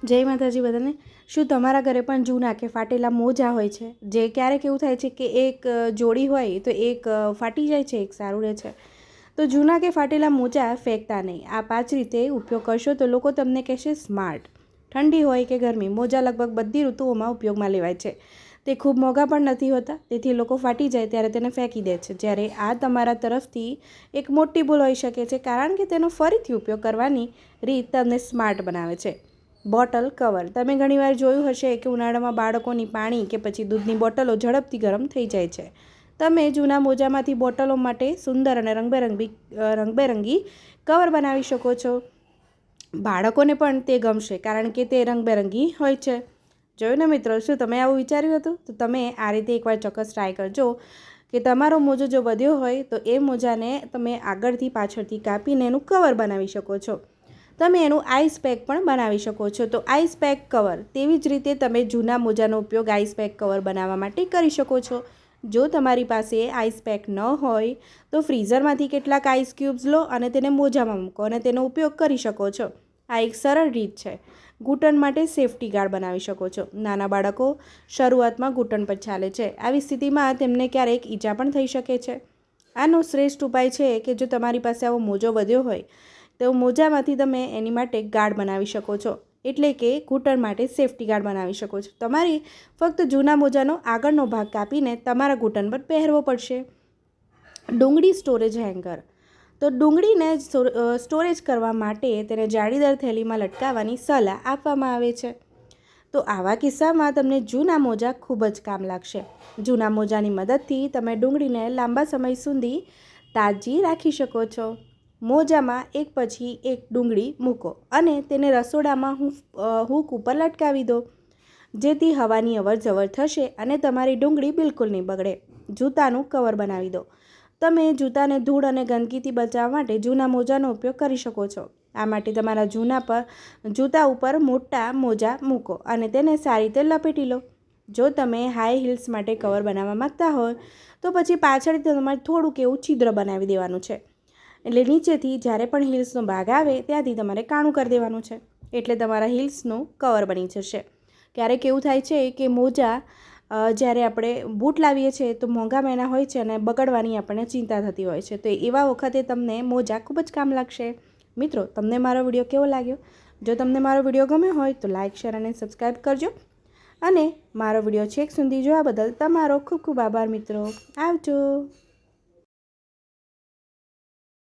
જય માતાજી બધાને। શું તમારા ઘરે પણ જૂના કે ફાટેલા મોજા હોય છે? જે ક્યારેક એવું થાય છે કે એક જોડી હોય તો એક ફાટી જાય છે, એક સારું રહે છે। તો જૂના કે ફાટેલા મોજા ફેંકતા નહીં। આ 5 રીતે ઉપયોગ કરશો તો લોકો તમને કહેશે સ્માર્ટ। ઠંડી હોય કે ગરમી, મોજા લગભગ બધી ઋતુઓમાં ઉપયોગમાં લેવાય છે। તે ખૂબ મોંઘા પણ નથી હોતા, તેથી લોકો ફાટી જાય ત્યારે તેને ફેંકી દે છે। જ્યારે આ તમારા તરફથી એક મોટી ભૂલ હોઈ શકે છે, કારણ કે તેનો ફરીથી ઉપયોગ કરવાની રીત તમને સ્માર્ટ બનાવે છે। Bottle cover. તમે ઘણીવાર જોયું હશે કે ઉનાળામાં બાળકોની પાણી કે પછી દૂધની બોટલો ઝડપથી ગરમ થઈ જાય છે। તમે જૂના મોજામાંથી બોટલો માટે સુંદર અને રંગબેરંગી કવર બનાવી શકો છો। બાળકોને પણ તે ગમશે, કારણ કે તે રંગબેરંગી હોય છે। જોયું ને મિત્રો, શું તમે આવું વિચાર્યું હતું? તો તમે આ રીતે એકવાર ચોક્કસ ટ્રાય કરજો કે તમારો મોજો જો વધ્યો હોય તો એ મોજાને તમે આગળથી પાછળથી કાપીને એનું કવર બનાવી શકો છો। તમે એનું આઈસ પેક પણ બનાવી શકો છો। તો આઈસ પેક કવર, તેવી જ રીતે તમે જૂના મોજાનો ઉપયોગ આઈસ પેક કવર બનાવવા માટે કરી શકો છો। જો તમારી પાસે આઈસ પેક ન હોય તો ફ્રીઝરમાંથી કેટલાક આઈસ ક્યુબ્સ લો અને તેને મોજામાં મૂકો અને તેનો ઉપયોગ કરી શકો છો। આ એક સરળ રીત છે। ઘૂંટણ માટે સેફ્ટી ગાર્ડ બનાવી શકો છો। નાના બાળકો શરૂઆતમાં ઘૂંટણ પર ચાલે છે, આવી સ્થિતિમાં તેમને ક્યારેક ઈજા પણ થઈ શકે છે। આનો શ્રેષ્ઠ ઉપાય છે કે જો તમારી પાસે આવો મોજો વધ્યો હોય તો મોજામાંથી તમે એની માટે ગાર્ડ બનાવી શકો છો, એટલે કે ઘૂંટણ માટે સેફ્ટી ગાર્ડ બનાવી શકો છો। તમારી ફક્ત જૂના મોજાનો આગળનો ભાગ કાપીને તમારા ઘૂંટણ પર પહેરવો પડશે। ડુંગળી સ્ટોરેજ હેંગર। તો ડુંગળીને સ્ટોરેજ કરવા માટે તેને જાળીદાર થેલીમાં લટકાવવાની સલાહ આપવામાં આવે છે। તો આવા કિસ્સામાં તમને જૂના મોજા ખૂબ જ કામ લાગશે। જૂના મોજાની મદદથી તમે ડુંગળીને લાંબા સમય સુધી તાજી રાખી શકો છો। મોજામાં એક પછી એક ડુંગળી મૂકો અને તેને રસોડામાં હૂક ઉપર લટકાવી દો, જેથી હવાની અવરજવર થશે અને તમારી ડુંગળી બિલકુલ નહીં બગડે। જૂતાનું કવર બનાવી દો। તમે જૂતાને ધૂળ અને ગંદકીથી બચાવવા માટે જૂના મોજાનો ઉપયોગ કરી શકો છો। આ માટે તમારા જૂતા ઉપર મોટા મોજા મૂકો અને તેને સારી રીતે લપેટી લો। જો તમે હાઈ હીલ્સ માટે કવર બનાવવા માગતા હોય તો પછી પાછળથી તમારે થોડુંક એવું છિદ્ર બનાવી દેવાનું છે, એટલે નીચેથી જ્યારે પણ હીલ્સનો ભાગ આવે ત્યાંથી તમારે કાણું કરી દેવાનું છે, એટલે તમારા હીલ્સનું કવર બની જશે। ક્યારેક એવું થાય છે કે મોજા જ્યારે આપણે બૂટ લાવીએ છીએ તો મોંઘા મહિના હોય છે અને બગડવાની આપણને ચિંતા થતી હોય છે, તો એવા વખતે તમને મોજા ખૂબ જ કામ લાગશે। મિત્રો, તમને મારો વિડીયો કેવો લાગ્યો? જો તમને મારો વિડીયો ગમ્યો હોય તો લાઇક, શેર અને સબસ્ક્રાઈબ કરજો અને મારો વિડીયો છેક સુધી જોવા બદલ તમારો ખૂબ ખૂબ આભાર મિત્રો। આવજો।